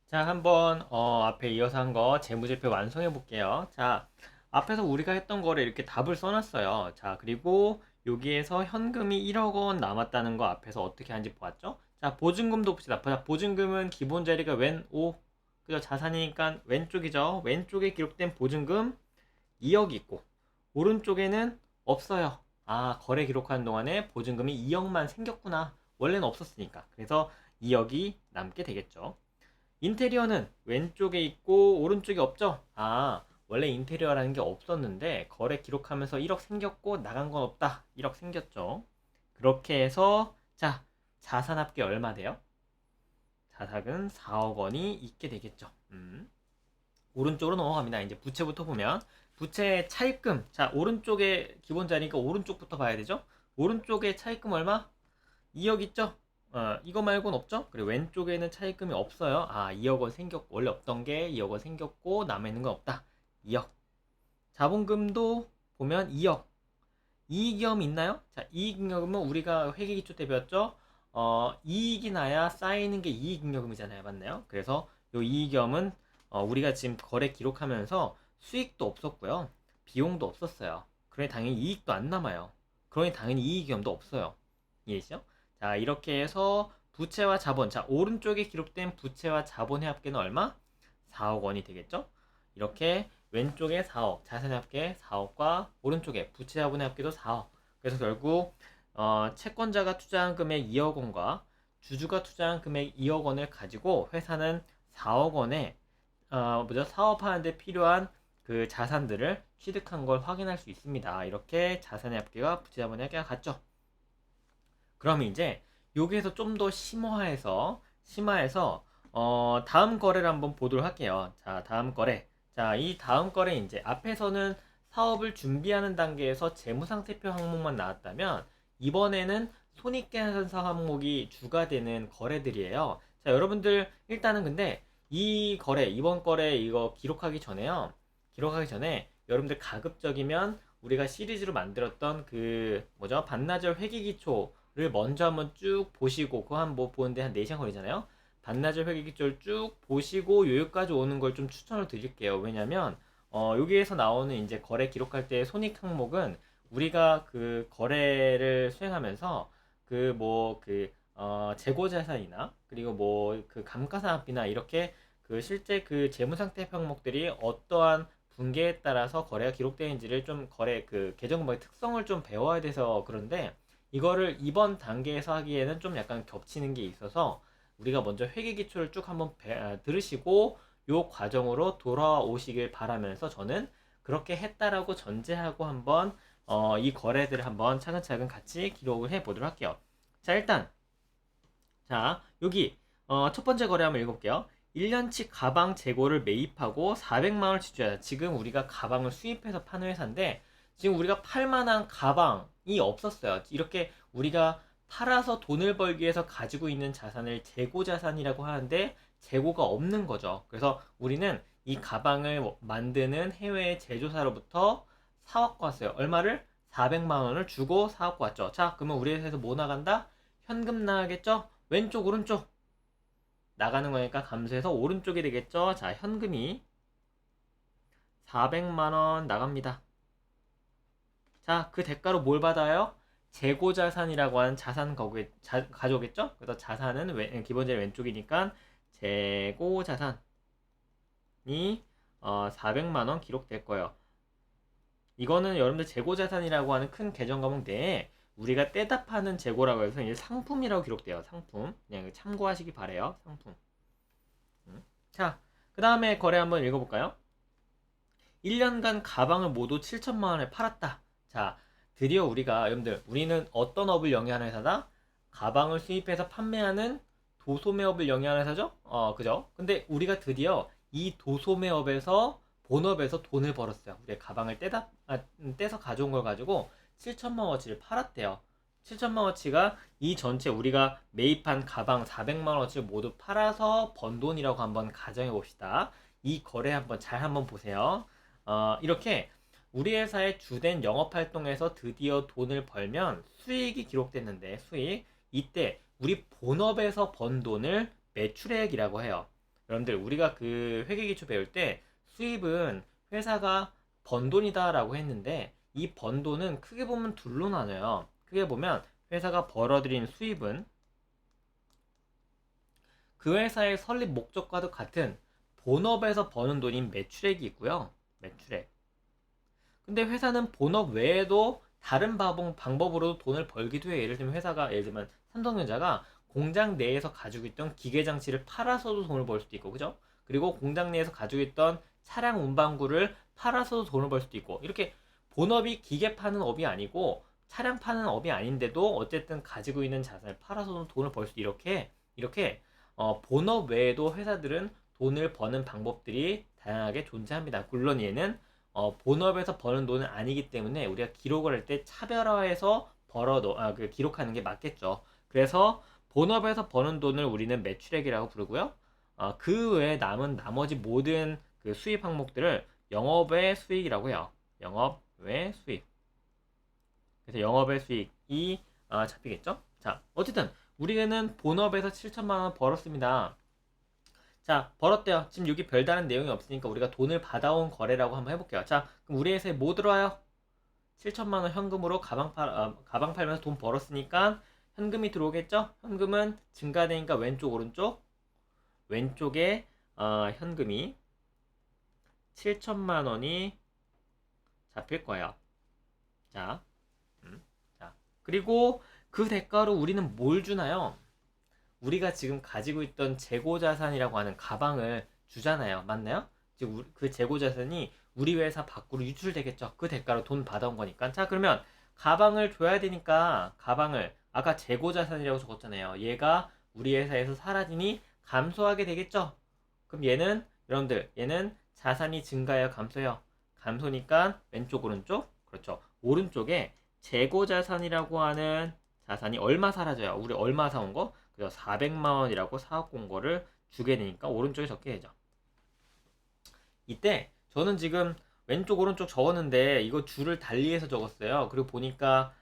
자, 한번 앞에 이어서 한 거 재무제표 완성해 볼게요. 자, 앞에서 우리가 했던 거를 이렇게 답을 써놨어요. 자, 그리고 여기에서 현금이 1억 원 남았다는 거 앞에서 어떻게 하는지 보았죠? 자, 보증금도 봅시다. 자, 보증금은 기본 자리가 왼 5, 그죠? 자산이니까 왼쪽이죠. 왼쪽에 기록된 보증금 2억 있고 오른쪽에는 없어요. 아, 거래 기록하는 동안에 보증금이 2억만 생겼구나. 원래는 없었으니까. 그래서 2억이 남게 되겠죠. 인테리어는 왼쪽에 있고 오른쪽에 없죠? 아, 원래 인테리어라는 게 없었는데 거래 기록하면서 1억 생겼고 나간 건 없다. 1억 생겼죠. 그렇게 해서 자, 자산 합계 얼마 돼요? 자산은 4억 원이 있게 되겠죠. 오른쪽으로 넘어갑니다. 이제 부채부터 보면 부채 차입금. 자, 오른쪽에 기본 자리니까 오른쪽부터 봐야 되죠? 오른쪽에 차입금 얼마? 2억 있죠? 이거 말고는 없죠? 그리고 왼쪽에는 차입금이 없어요. 아, 2억 원 생겼고, 원래 없던 게 2억 원 생겼고, 남아있는 건 없다. 2억. 자본금도 보면 2억. 이익이익 있나요? 자, 이익잉여금은 우리가 회계기초 때 배웠죠? 이익이 나야 쌓이는 게 이익잉여금이잖아요. 맞나요? 그래서 이 이익잉여금은 우리가 지금 거래 기록하면서 수익도 없었고요. 비용도 없었어요. 그러니 당연히 이익도 안 남아요. 그러니 당연히 이익잉여금도 없어요. 이해되시죠? 자, 이렇게 해서 부채와 자본. 자, 오른쪽에 기록된 부채와 자본의 합계는 얼마? 4억 원이 되겠죠? 이렇게 왼쪽에 4억, 자산의 합계 4억과 오른쪽에 부채 자본의 합계도 4억. 그래서 결국 채권자가 투자한 금액 2억 원과 주주가 투자한 금액 2억 원을 가지고 회사는 4억 원에 사업하는데 필요한 그 자산들을 취득한 걸 확인할 수 있습니다. 이렇게 자산의 합계가 부채 자본의 합계가 같죠. 그러면 이제 여기에서 좀 더 심화해서 다음 거래를 한번 보도록 할게요. 자, 다음 거래. 자, 이 다음 거래 이제 앞에서는 사업을 준비하는 단계에서 재무상태표 항목만 나왔다면 이번에는 손익계산서 항목이 주가 되는 거래들이에요. 자, 여러분들 일단은 근데 이 거래, 이번 거래 이거 기록하기 전에요. 기록하기 전에 여러분들 가급적이면 우리가 시리즈로 만들었던 그 뭐죠? 반나절 회계기초를 먼저 한번 쭉 보시고 그거 한번 보는데 한 4시간 걸리잖아요. 반나절 회계기초를 쭉 보시고 여기까지 오는 걸 좀 추천을 드릴게요. 왜냐면 여기에서 나오는 이제 거래 기록할 때 손익 항목은 우리가 그 거래를 수행하면서 그 뭐 그 재고 자산이나 그리고 뭐 그 감가상각비나 이렇게 그 실제 그 재무상태 항목들이 어떠한 분계에 따라서 거래가 기록되는지를 좀 거래 그 계정금액의 특성을 좀 배워야 돼서 그런데 이거를 이번 단계에서 하기에는 좀 약간 겹치는 게 있어서 우리가 먼저 회계 기초를 쭉 한번 들으시고 요 과정으로 돌아오시길 바라면서 저는 그렇게 했다라고 전제하고 한번 이 거래들을 한번 차근차근 같이 기록을 해 보도록 할게요. 자, 일단 자, 여기 첫 번째 거래 한번 읽어볼게요. 1년치 가방 재고를 매입하고 400만 원을 지출하자. 지금 우리가 가방을 수입해서 파는 회사인데 지금 우리가 팔 만한 가방이 없었어요. 이렇게 우리가 팔아서 돈을 벌기 위해서 가지고 있는 자산을 재고 자산이라고 하는데 재고가 없는 거죠. 그래서 우리는 이 가방을 만드는 해외 제조사로부터 사갖고 왔어요. 얼마를? 400만 원을 주고 사갖고 왔죠. 자, 그러면 우리 회사에서 뭐 나간다? 현금 나가겠죠? 왼쪽, 오른쪽 나가는 거니까 감소해서 오른쪽이 되겠죠? 자, 현금이 400만 원 나갑니다. 자, 그 대가로 뭘 받아요? 재고자산이라고 하는 자산 가져오겠죠? 그래서 자산은 기본적으로 왼쪽이니까 재고자산이 400만 원 기록될 거예요. 이거는 여러분들 재고자산이라고 하는 큰 계정 과목 내에 우리가 떼다 파는 재고라고 해서 이제 상품이라고 기록돼요. 상품. 그냥 참고하시기 바래요. 상품. 자, 그 다음에 거래 한번 읽어볼까요? 1년간 가방을 모두 7천만 원에 팔았다. 자, 드디어 우리가 여러분들 우리는 어떤 업을 영위하는 회사다? 가방을 수입해서 판매하는 도소매업을 영위하는 회사죠? 그죠? 근데 우리가 드디어 이 도소매업에서 본업에서 돈을 벌었어요. 우리 가방을 떼서 가져온 걸 가지고 7천만 원어치를 팔았대요. 7천만 원어치가 이 전체 우리가 매입한 가방 400만 원어치를 모두 팔아서 번 돈이라고 한번 가정해 봅시다. 이 거래 한번 잘 한번 보세요. 이렇게 우리 회사의 주된 영업 활동에서 드디어 돈을 벌면 수익이 기록됐는데 수익 이때 우리 본업에서 번 돈을 매출액이라고 해요. 여러분들 우리가 그 회계기초 배울 때 수입은 회사가 번 돈이다라고 했는데 이 번 돈은 크게 보면 둘로 나눠요. 크게 보면 회사가 벌어들인 수입은 그 회사의 설립 목적과도 같은 본업에서 버는 돈인 매출액이 있고요. 매출액. 근데 회사는 본업 외에도 다른 방법으로도 돈을 벌기도 해요. 예를 들면 회사가, 예를 들면 삼성전자가 공장 내에서 가지고 있던 기계 장치를 팔아서도 돈을 벌 수도 있고, 그죠? 그리고 공장 내에서 가지고 있던 차량 운반구를 팔아서도 돈을 벌 수도 있고, 이렇게 본업이 기계 파는 업이 아니고 차량 파는 업이 아닌데도 어쨌든 가지고 있는 자산을 팔아서도 돈을 벌 수도 이렇게 본업 외에도 회사들은 돈을 버는 방법들이 다양하게 존재합니다. 물론 얘는 본업에서 버는 돈은 아니기 때문에 우리가 기록을 할 때 차별화해서 기록하는 게 맞겠죠. 그래서 본업에서 버는 돈을 우리는 매출액이라고 부르고요. 그 외에 남은 나머지 모든 그 수입 항목들을 영업외 수익이라고 해요. 영업외 수익. 그래서 영업외 수익이 잡히겠죠? 자, 어쨌든 우리는 본업에서 7천만 원 벌었습니다. 자, 벌었대요. 지금 여기 별다른 내용이 없으니까 우리가 돈을 받아온 거래라고 한번 해볼게요. 자, 그럼 우리 회사에 뭐 들어와요? 7천만 원 현금으로 가방 팔면서 돈 벌었으니까 현금이 들어오겠죠? 현금은 증가되니까 왼쪽, 오른쪽? 왼쪽에 현금이 7천만 원이 잡힐 거예요. 자, 자, 그리고 그 대가로 우리는 뭘 주나요? 우리가 지금 가지고 있던 재고자산이라고 하는 가방을 주잖아요. 맞나요? 즉, 그 재고자산이 우리 회사 밖으로 유출되겠죠. 그 대가로 돈 받아온 거니까. 자, 그러면 가방을 줘야 되니까 가방을 아까 재고자산이라고 적었잖아요. 얘가 우리 회사에서 사라지니 감소하게 되겠죠. 그럼 여러분들, 얘는 자산이 증가해요, 감소해요? 감소니까 왼쪽, 오른쪽? 그렇죠. 오른쪽에 재고자산이라고 하는 자산이 얼마 사라져요? 우리 얼마 사온 거? 그래서 400만 원이라고 사업 공고를 주게 되니까 오른쪽에 적게 되죠. 이때 저는 지금 왼쪽 오른쪽 적었는데 이거 줄을 달리해서 적었어요. 그리고 보니까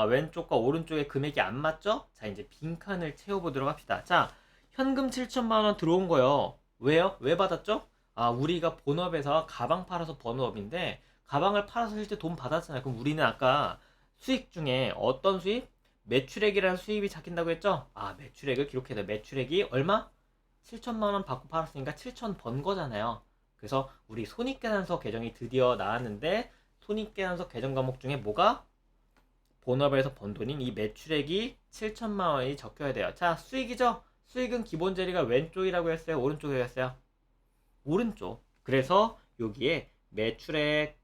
왼쪽과 오른쪽의 금액이 안 맞죠? 자, 이제 빈칸을 채워보도록 합시다. 자, 현금 7천만 원 들어온 거요. 왜요? 왜 받았죠? 우리가 본업에서 가방 팔아서 번 업인데 가방을 팔아서 실제 돈 받았잖아요. 그럼 우리는 아까 수익 중에 어떤 수익? 매출액이라는 수입이 잡힌다고 했죠? 매출액을 기록해야 돼. 매출액이 얼마? 7천만 원 받고 팔았으니까 7천 번 거잖아요. 그래서 우리 손익계산서 계정이 드디어 나왔는데 손익계산서 계정 과목 중에 뭐가? 본업에서 번 돈인 이 매출액이 7천만 원이 적혀야 돼요. 자, 수익이죠? 수익은 기본 자리가 왼쪽이라고 했어요? 오른쪽이라고 했어요? 오른쪽. 그래서 여기에 매출액이라고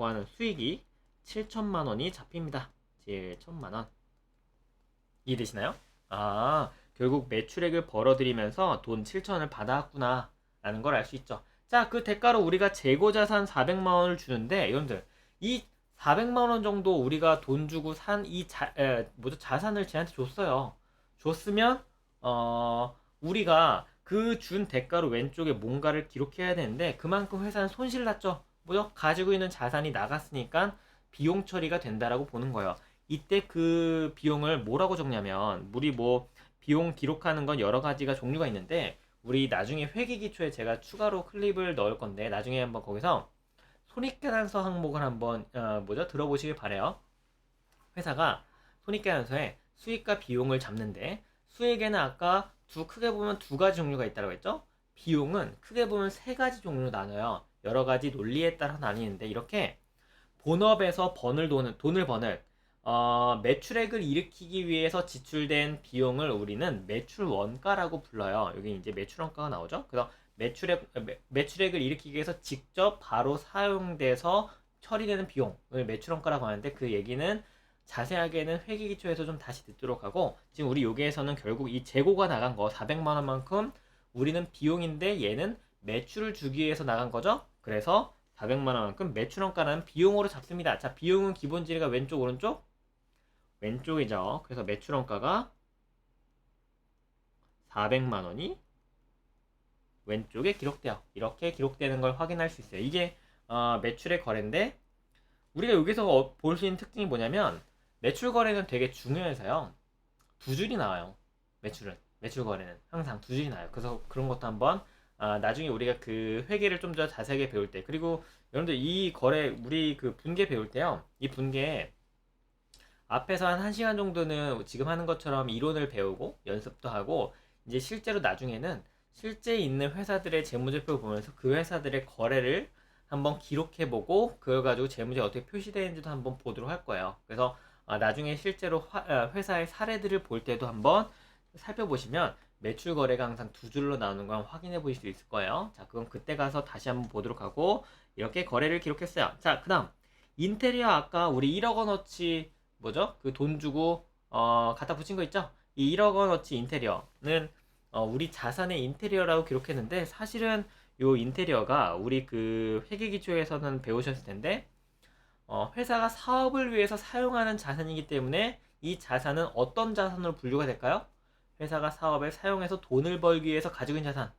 하는 수익이 7천만 원이 잡힙니다. 7천만 원. 이해되시나요? 결국 매출액을 벌어들이면서 돈 7천을 받아왔구나 라는 걸 알 수 있죠. 자, 그 대가로 우리가 재고자산 400만 원을 주는데 여러분들 이 400만 원 정도 우리가 돈 주고 산 이 자산을 쟤한테 줬어요. 줬으면 우리가 그 준 대가로 왼쪽에 뭔가를 기록해야 되는데 그만큼 회사는 손실 났죠. 뭐죠? 가지고 있는 자산이 나갔으니까 비용 처리가 된다라고 보는 거예요. 이때 그 비용을 뭐라고 적냐면 우리 비용 기록하는 건 여러 가지가 종류가 있는데 우리 나중에 회계기초에 제가 추가로 클립을 넣을 건데 나중에 한번 거기서 손익계산서 항목을 한번 들어보시길 바래요. 회사가 손익계산서에 수익과 비용을 잡는데 수익에는 아까 크게 보면 두 가지 종류가 있다고 했죠. 비용은 크게 보면 세 가지 종류로 나눠요. 여러 가지 논리에 따라 나뉘는데 이렇게 본업에서 돈을 버는 매출액을 일으키기 위해서 지출된 비용을 우리는 매출 원가라고 불러요. 여기 이제 매출 원가가 나오죠. 그래서 매출액을 일으키기 위해서 직접 바로 사용돼서 처리되는 비용을 매출 원가라고 하는데 그 얘기는 자세하게는 회계기초에서 좀 다시 듣도록 하고 지금 우리 여기에서는 결국 이 재고가 나간 거 400만 원만큼 우리는 비용인데 얘는 매출을 주기 위해서 나간 거죠. 그래서 400만 원만큼 매출 원가는 비용으로 잡습니다. 자, 비용은 기본 지리가 왼쪽 오른쪽? 왼쪽이죠. 그래서 매출 원가가 400만 원이 왼쪽에 기록돼요. 이렇게 기록되는 걸 확인할 수 있어요. 이게 매출의 거래인데 우리가 여기서 볼 수 있는 특징이 뭐냐면 매출 거래는 되게 중요해서요. 두 줄이 나와요. 매출은. 매출 거래는 항상 두 줄이 나요. 그래서 그런 것도 한번 나중에 우리가 그 회계를 좀 더 자세하게 배울 때, 그리고 여러분들 이 거래 우리 그 분계 배울 때요. 이 분계 앞에서 한 1시간 정도는 지금 하는 것처럼 이론을 배우고 연습도 하고, 이제 실제로 나중에는 실제 있는 회사들의 재무제표를 보면서 그 회사들의 거래를 한번 기록해보고 그걸 가지고 재무제가 어떻게 표시되는지도 한번 보도록 할 거예요. 그래서 나중에 실제로 회사의 사례들을 볼 때도 한번 살펴보시면 매출 거래가 항상 두 줄로 나오는 걸 확인해 보실 수 있을 거예요. 자, 그럼 그때 가서 다시 한번 보도록 하고, 이렇게 거래를 기록했어요. 자, 그 다음 인테리어, 아까 우리 1억 원어치 뭐죠? 그 돈 주고 갖다 붙인 거 있죠? 이 1억 원어치 인테리어는 우리 자산의 인테리어라고 기록했는데, 사실은 요 인테리어가 우리 그 회계기초에서는 배우셨을 텐데, 회사가 사업을 위해서 사용하는 자산이기 때문에 이 자산은 어떤 자산으로 분류가 될까요? 회사가 사업에 사용해서 돈을 벌기 위해서 가지고 있는 자산,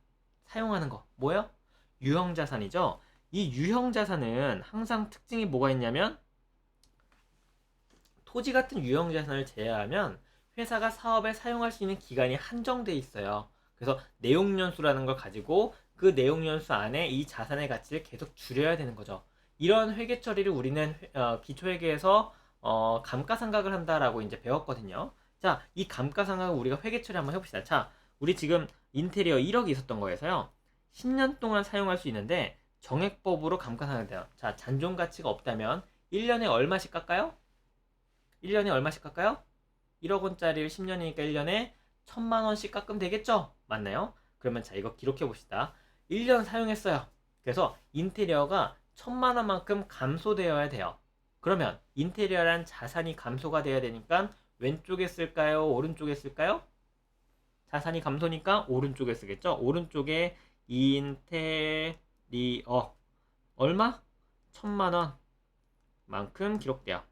사용하는 거 뭐예요? 유형 자산이죠. 이 유형 자산은 항상 특징이 뭐가 있냐면, 토지 같은 유형 자산을 제외하면 회사가 사업에 사용할 수 있는 기간이 한정돼 있어요. 그래서 내용연수라는 걸 가지고 그 내용연수 안에 이 자산의 가치를 계속 줄여야 되는 거죠. 이런 회계 처리를 우리는 기초회계에서 감가상각을 한다라고 이제 배웠거든요. 자, 이 감가상각을 우리가 회계 처리 한번 해봅시다. 자, 우리 지금 인테리어 1억이 있었던 거에서요, 10년 동안 사용할 수 있는데 정액법으로 감가상각이 돼요. 자, 잔존 가치가 없다면 1년에 얼마씩 깎아요? 1년에 얼마씩 깎아요? 1억 원짜리를 10년이니까 1년에 1000만 원씩 깎으면 되겠죠? 맞나요? 그러면 자, 이거 기록해 봅시다. 1년 사용했어요. 그래서 인테리어가 1000만 원만큼 감소되어야 돼요. 그러면 인테리어란 자산이 감소가 돼야 되니까 왼쪽에 쓸까요? 오른쪽에 쓸까요? 자산이 감소니까 오른쪽에 쓰겠죠? 오른쪽에 인테리어 얼마? 1000만 원만큼 기록돼요.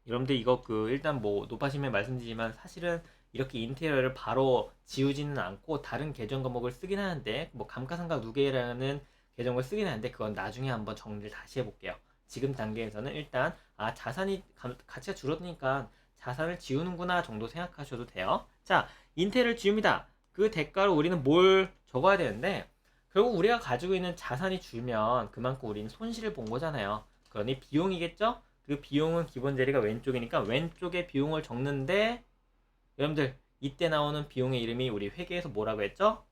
여러분들 이거 그 일단 뭐 높아심에 말씀드리지만, 사실은 이렇게 인테리어를 바로 지우지는 않고 다른 계정 과목을 쓰긴 하는데, 뭐 감가상각 누계라는 계정을 쓰긴 하는데 그건 나중에 한번 정리를 다시 해볼게요. 지금 단계에서는 일단 자산이 가치가 줄어드니까 자산을 지우는구나 정도 생각하셔도 돼요. 자, 인테리어를 지웁니다. 그 대가로 우리는 뭘 적어야 되는데, 결국 우리가 가지고 있는 자산이 줄면 그만큼 우리는 손실을 본 거잖아요. 그러니 비용이겠죠? 그 비용은 기본 자리가 왼쪽이니까 왼쪽에 비용을 적는데, 여러분들 이때 나오는 비용의 이름이 우리 회계에서 뭐라고 했죠?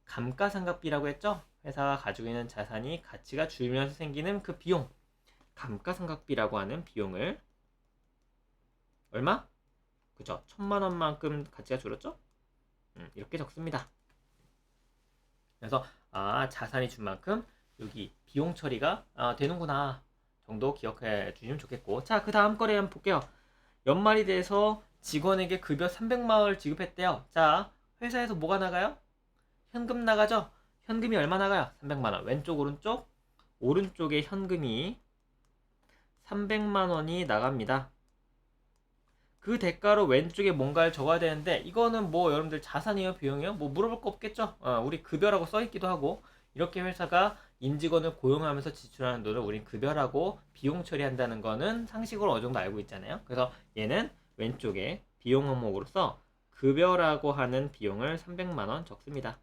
감가상각비라고 했죠? 회사가 가지고 있는 자산이 가치가 줄면서 생기는 그 비용, 감가상각비라고 하는 비용을 얼마? 그죠? 1000만 원만큼 가치가 줄었죠? 이렇게 적습니다. 그래서 자산이 준 만큼 여기 비용 처리가 되는구나 정도 기억해 주시면 좋겠고, 자, 그 다음 거래 한번 볼게요. 연말이 돼서 직원에게 급여 300만 원을 지급했대요. 자, 회사에서 뭐가 나가요? 현금 나가죠? 현금이 얼마 나가요? 300만 원. 왼쪽, 오른쪽? 오른쪽에 현금이 300만 원이 나갑니다. 그 대가로 왼쪽에 뭔가를 적어야 되는데, 이거는 뭐 여러분들 자산이에요, 비용이에요? 뭐 물어볼 거 없겠죠? 우리 급여라고 써 있기도 하고, 이렇게 회사가 임직원을 고용하면서 지출하는 돈을 우린 급여라고 비용 처리한다는 거는 상식으로 어느 정도 알고 있잖아요. 그래서 얘는 왼쪽에 비용 항목으로서 급여라고 하는 비용을 300만 원 적습니다.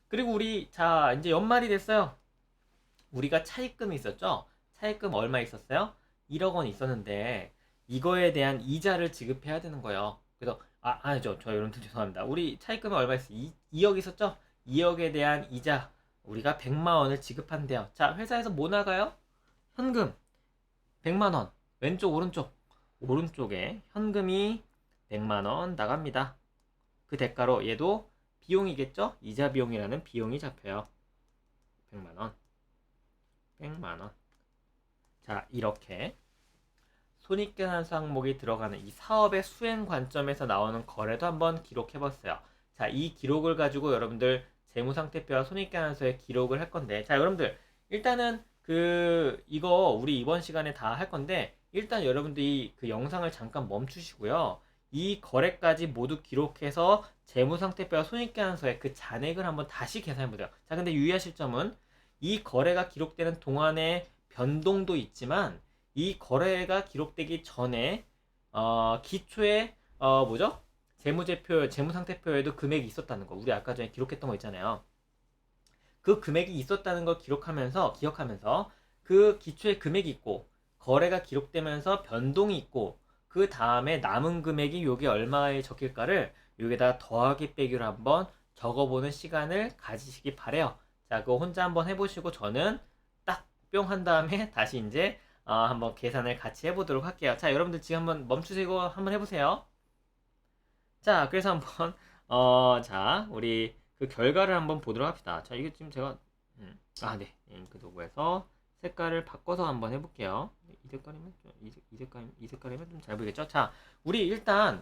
그리고 우리 자, 이제 연말이 됐어요. 우리가 차입금이 있었죠? 차입금 얼마 있었어요? 1억 원 있었는데 이거에 대한 이자를 지급해야 되는 거예요. 그래서 아니죠. 저 여러분들 죄송합니다. 우리 차입금이 얼마 있어요? 2억 있었죠? 2억에 대한 이자 우리가 100만 원을 지급한대요. 자, 회사에서 뭐 나가요? 현금 100만 원. 왼쪽, 오른쪽. 오른쪽에 현금이 100만 원 나갑니다. 그 대가로 얘도 비용이겠죠? 이자 비용이라는 비용이 잡혀요. 100만 원. 100만 원. 자, 이렇게 손익계산서 항목이 들어가는 이 사업의 수행 관점에서 나오는 거래도 한번 기록해봤어요. 자, 이 기록을 가지고 여러분들 재무상태표와 손익계산서에 기록을 할 건데, 자, 여러분들 일단은 이거 우리 이번 시간에 다 할 건데, 일단 여러분들이 그 영상을 잠깐 멈추시고요. 이 거래까지 모두 기록해서 재무상태표와 손익계산서에 그 잔액을 한번 다시 계산해보세요. 자, 근데 유의하실 점은 이 거래가 기록되는 동안에 변동도 있지만, 이 거래가 기록되기 전에 기초에 뭐죠? 재무상태표에도 금액이 있었다는 거. 우리 아까 전에 기록했던 거 있잖아요. 그 금액이 있었다는 걸 기억하면서 그 기초에 금액이 있고 거래가 기록되면서 변동이 있고 그 다음에 남은 금액이 요게 얼마에 적힐까를 여기에다 더하기 빼기로 한번 적어보는 시간을 가지시기 바래요. 자, 그거 혼자 한번 해보시고 저는 딱 뿅 한 다음에 다시 이제 한번 계산을 같이 해보도록 할게요. 자, 여러분들 지금 한번 멈추시고 한번 해보세요. 자, 그래서 한번 자, 우리 그 결과를 한번 보도록 합시다. 자, 이게 지금 제가 네, 잉크 도구에서 색깔을 바꿔서 한번 해볼게요. 이 색깔이면 좀 잘 보이겠죠? 자, 우리 일단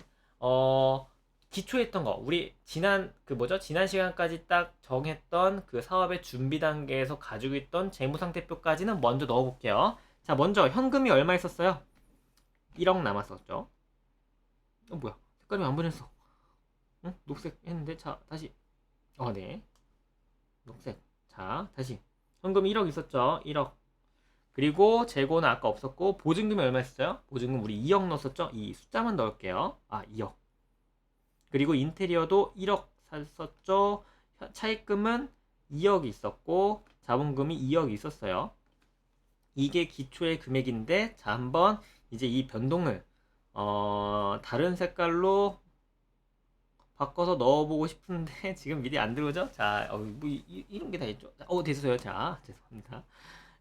기초에 했던 거, 우리 지난 지난 시간까지 딱 정했던 그 사업의 준비 단계에서 가지고 있던 재무상태표까지는 먼저 넣어볼게요. 자, 먼저 현금이 얼마 있었어요? 1억 남았었죠. 뭐야? 색깔이 안 변했어. 응? 녹색 했는데, 자, 다시. 네. 녹색. 자, 다시. 현금 1억 있었죠? 1억. 그리고 재고는 아까 없었고, 보증금이 얼마 있었어요? 보증금 우리 2억 넣었었죠? 이 숫자만 넣을게요. 2억. 그리고 인테리어도 1억 샀었죠? 차입금은 2억 있었고, 자본금이 2억 있었어요. 이게 기초의 금액인데, 자, 한번 이제 이 변동을 다른 색깔로 바꿔서 넣어보고 싶은데 지금 미리 안 들어오죠? 자, 뭐 이런 게 다 있죠? 됐어요. 자, 죄송합니다.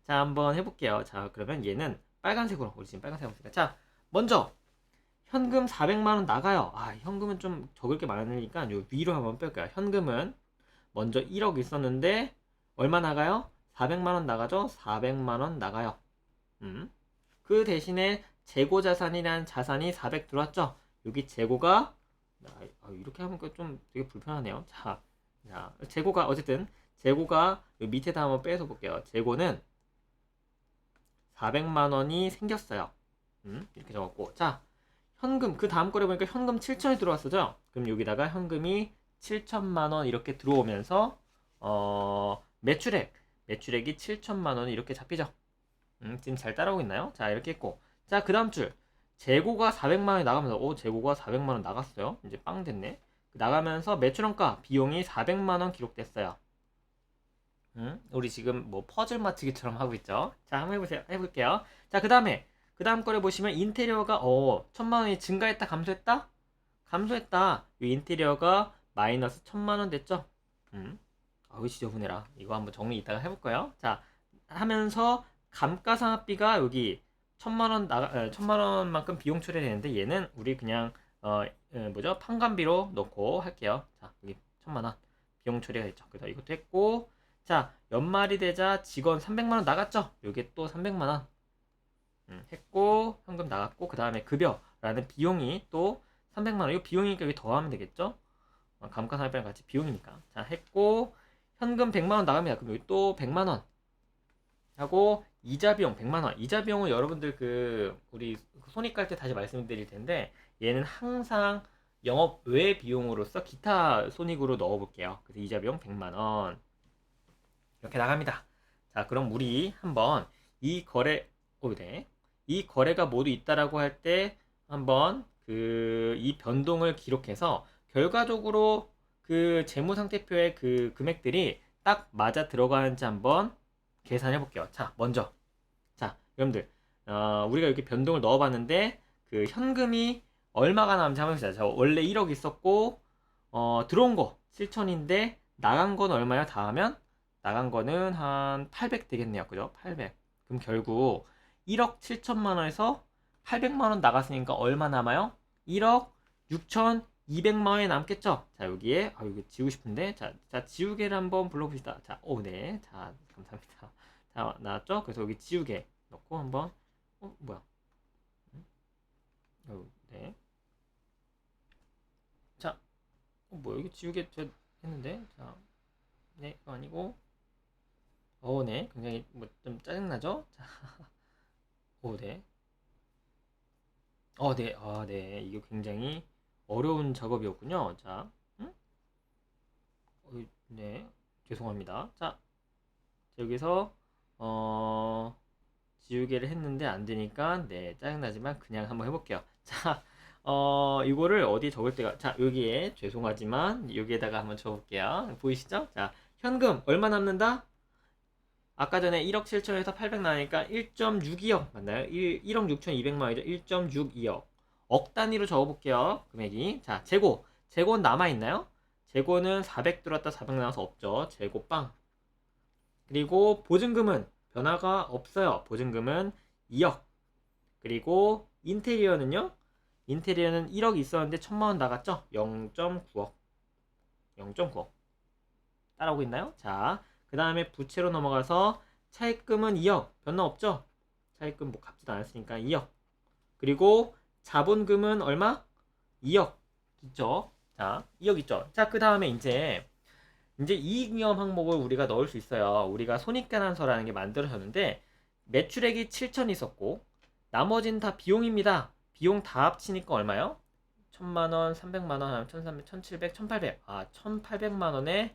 자, 한번 해볼게요. 자, 그러면 얘는 빨간색으로, 우리 지금 빨간색 하고 있으니까. 자, 먼저 현금 400만 원 나가요. 현금은 좀 적을 게 많으니까 요 위로 한번 뺄까요? 현금은 먼저 1억 있었는데 얼마 나가요? 400만 원 나가죠? 400만 원 나가요. 그 대신에 재고 자산이라는 자산이 400 들어왔죠? 여기 재고가 이렇게 하니까 좀 되게 불편하네요. 자, 재고가 어쨌든 재고가 밑에다 한번 빼서 볼게요. 재고는 400만 원이 생겼어요. 이렇게 적었고, 자, 현금 그 다음 거래 보니까 현금 7천이 들어왔었죠. 그럼 여기다가 현금이 7천만 원 이렇게 들어오면서 매출액이 7천만 원이 이렇게 잡히죠. 지금 잘 따라오고 있나요? 자, 이렇게 했고, 자, 그 다음 줄 재고가 400만 원이 나가면서 재고가 400만 원 나갔어요. 이제 빵 됐네. 나가면서 매출원가 비용이 400만 원 기록됐어요. 우리 지금 뭐 퍼즐 맞추기처럼 하고 있죠. 자, 한번 해볼게요. 자, 그 다음 거래 보시면 인테리어가 1000만 원이 증가했다, 감소했다? 감소했다. 이 인테리어가 마이너스 1000만 원 됐죠? 지저분해라. 이거 한번 정리 이따가 해볼 거예요. 자, 하면서 감가상각비가 여기 1000만 원만큼 비용 처리되는데 얘는 우리 그냥 판관비로 넣고 할게요. 자, 여기 1000만 원 비용 처리가 됐죠. 그래서 이것도 했고, 자, 연말이 되자 직원 300만 원 나갔죠. 요게 또 300만 원 했고, 현금 나갔고, 그 다음에 급여라는 비용이 또 300만 원. 이거 비용이니까 여기 더하면 되겠죠. 감가상각비랑 같이 비용이니까. 자, 했고, 현금 100만 원 나갑니다. 그럼 여기 또 100만 원 하고, 이자 비용 100만 원. 이자 비용은 여러분들 우리 손익 깔 때 다시 말씀드릴 텐데, 얘는 항상 영업 외 비용으로서 기타 손익으로 넣어 볼게요. 그래서 이자 비용 100만 원 이렇게 나갑니다. 자, 그럼 우리 한번 이 거래가 모두 있다라고 할 때 한번 이 변동을 기록해서 결과적으로 그 재무상태표의 그 금액들이 딱 맞아 들어가는지 한번 계산해 볼게요. 자, 먼저 여러분들 우리가 이렇게 변동을 넣어봤는데 그 현금이 얼마가 남는지 한번 봅시다. 자, 원래 1억 있었고 들어온 거 7천인데 나간 건 얼마야? 다 하면 나간 거는 한 800 되겠네요. 그죠? 800. 그럼 결국 1억 7천만 원에서 800만 원 나갔으니까 얼마 남아요? 1억 6,200만 원이 남겠죠? 자, 여기에 이거 지우고 싶은데 자, 지우개를 한번 불러봅시다. 자, 네. 자, 감사합니다. 자, 나왔죠? 그래서 여기 지우개 넣고 한번 뭐야? 네. 자, 뭐야? 여기 지우개 했는데 자, 네, 이거 아니고 네, 굉장히 뭐 좀 짜증나죠? 자, 네. 네, 네, 이게 굉장히 어려운 작업이었군요. 자, 네, 죄송합니다. 자, 여기서 지우개를 했는데 안 되니까 네, 짜증나지만 그냥 한번 해볼게요. 자, 이거를 어디에 적을 때가, 자, 여기에, 죄송하지만, 여기에다가 한번 적을게요. 보이시죠? 자, 현금 얼마 남는다? 아까 전에 1억 7천에서 800 나니까 1.62억 맞나요? 1억 6,200만 원이죠. 1.62억. 억 단위로 적어볼게요. 금액이. 자, 재고. 재고는 남아있나요? 재고는 400 들어왔다 400 나와서 없죠. 재고 빵. 그리고 보증금은 변화가 없어요. 보증금은 2억. 그리고 인테리어는요? 인테리어는 1억 있었는데 1000만 원 나갔죠? 0.9억. 0.9억. 따라오고 있나요? 자, 그 다음에 부채로 넘어가서 차입금은 2억. 변화 없죠? 차입금 뭐 갚지도 않았으니까 2억. 그리고 자본금은 얼마? 2억. 있죠? 자, 2억 있죠? 자, 그 다음에 이제 이익위험 항목을 우리가 넣을 수 있어요. 우리가 손익계산서라는 게 만들어졌는데 매출액이 7천 있었고 나머지는 다 비용입니다. 비용 다 합치니까 얼마요? 1000만 원, 300만 원, 1300, 1700, 1800. 아, 1800만 원의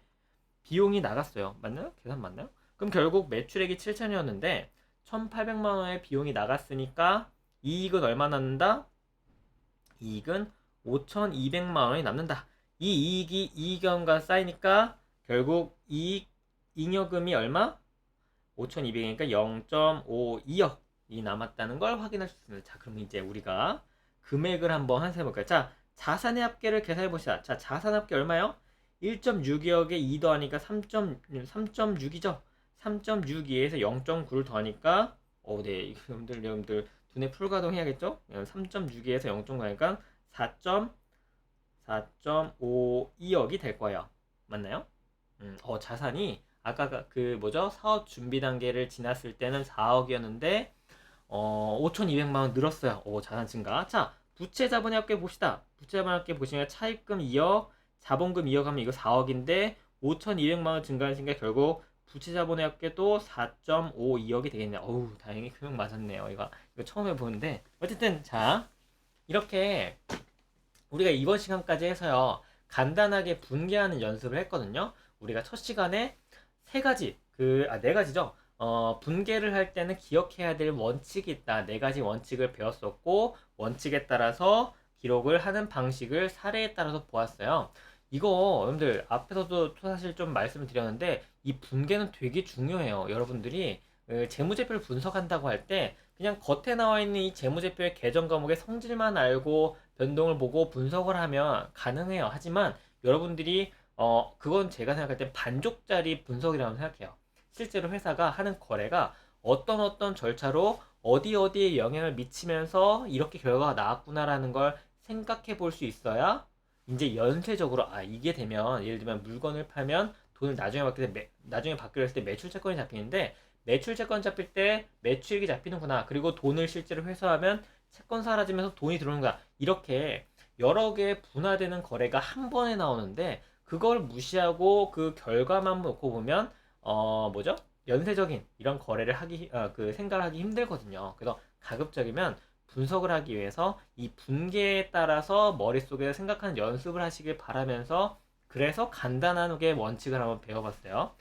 비용이 나갔어요. 맞나요? 계산 맞나요? 그럼 결국 매출액이 7천이었는데 1800만 원의 비용이 나갔으니까 이익은 얼마 남는다? 이익은 5200만 원이 남는다. 이 이익이 이익연과 쌓이니까 결국 이익 잉여금이 얼마? 5200이니까 0.52억이 남았다는 걸 확인할 수 있습니다. 자, 그럼 이제 우리가 금액을 한번 해볼까요? 자, 자산의 합계를 계산해 봅시다. 자, 자산 합계 얼마요? 1.62억에 2 더하니까 3.6이죠. 3.62에서 0.9를 더하니까 네, 여러분들 두뇌 풀가동 해야겠죠? 3.62에서 0.9 하니까 4.52억이 될 거예요. 맞나요? 자산이 아까 그 뭐죠? 사업 준비 단계를 지났을 때는 4억이었는데 5,200만 원 늘었어요. 자산 증가. 자, 부채 자본의 합계 봅시다. 부채 자본의 합계 보시면 차입금 2억, 자본금 2억 하면 이거 4억인데 5,200만 원 증가했으니까 결국 부채 자본의 합계도 4.52억이 되겠네요. 어우, 다행히 금액 맞았네요. 이거 처음 해보는데 어쨌든 자, 이렇게 우리가 이번 시간까지 해서요. 간단하게 분개하는 연습을 했거든요. 우리가 첫 시간에 네 가지죠. 분개를 할 때는 기억해야 될 원칙이 있다. 네 가지 원칙을 배웠었고, 원칙에 따라서 기록을 하는 방식을 사례에 따라서 보았어요. 이거 여러분들 앞에서도 사실 좀 말씀을 드렸는데 이 분개는 되게 중요해요. 여러분들이 재무제표를 분석한다고 할 때 그냥 겉에 나와 있는 이 재무제표의 계정 과목의 성질만 알고 변동을 보고 분석을 하면 가능해요. 하지만 여러분들이 그건 제가 생각할 때 반쪽짜리 분석이라고 생각해요. 실제로 회사가 하는 거래가 어떤 절차로 어디에 영향을 미치면서 이렇게 결과가 나왔구나라는 걸 생각해 볼 수 있어야 이제 연쇄적으로 이게 되면 예를 들면 물건을 팔면 돈을 나중에 받기로 했을 때 매출 채권이 잡히는데 매출 채권 잡힐 때 매출액이 잡히는구나. 그리고 돈을 실제로 회수하면 채권 사라지면서 돈이 들어오는구나. 이렇게 여러 개 분화되는 거래가 한 번에 나오는데 그걸 무시하고 그 결과만 놓고 보면 뭐죠? 연쇄적인 이런 거래를 그 생각을 하기 힘들거든요. 그래서 가급적이면 분석을 하기 위해서 이 분계에 따라서 머릿속에 생각하는 연습을 하시길 바라면서 그래서 간단하게 원칙을 한번 배워봤어요.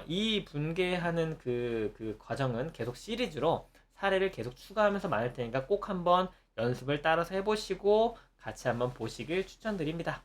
이 분계하는 그 과정은 계속 시리즈로 사례를 계속 추가하면서 많을 테니까 꼭 한번 연습을 따라서 해보시고 같이 한번 보시길 추천드립니다.